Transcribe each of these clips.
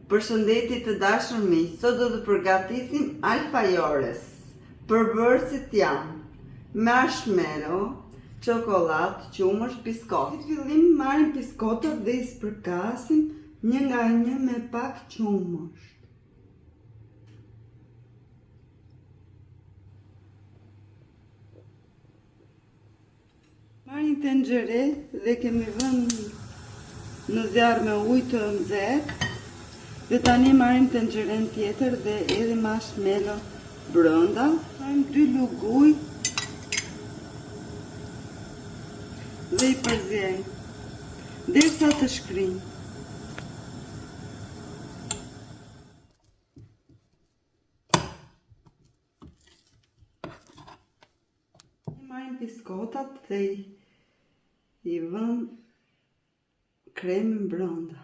Përshëndetje të dashur miq, sot do të përgatisim alfajores. Përbërësit janë marshmallow, çokoladë, qumësht, biskot. Në fillim marrim biskotat dhe i spërkasim një nga një me pak qumësht. Marrim një tenxhere dhe kemi vënë në zjarr me ujë të nxehtë. Dhe tani marrim tenxheren tjetër dhe edhe marshmallow brenda. Marrim 2 lugj dhe i përzjejmë derisa të shkrijnë. Marrim biskotat dhe i vëmë kremën brenda.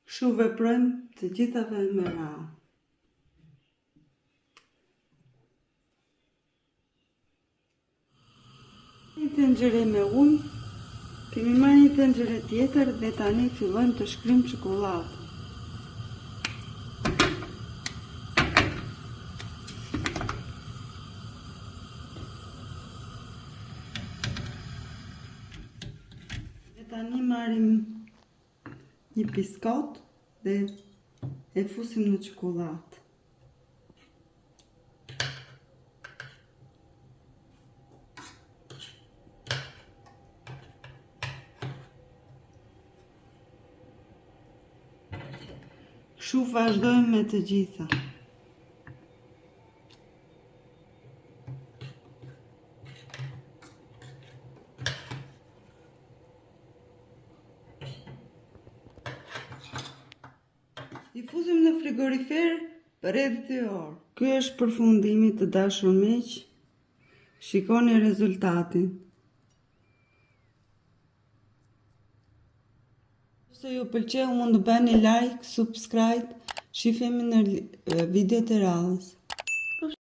Kështu veprojmë të gjithave me radhë. Një tenxhere me ujë, kemi marrë një tenxhere tjetër dhe tani fillojmë të shkrijmë çokoladë. Dhe tani marrim një biskot dhe e fusim në çokoladë. Kështu vazhdojmë me të gjitha. I fusim në frigorifer për rreth 2 orë. Ky është përfundimi të dashur miq. Shikoni rezultatin. Nëse ju pëlqeu mund të bëni like, subscribe, shihemi në videot e radhës.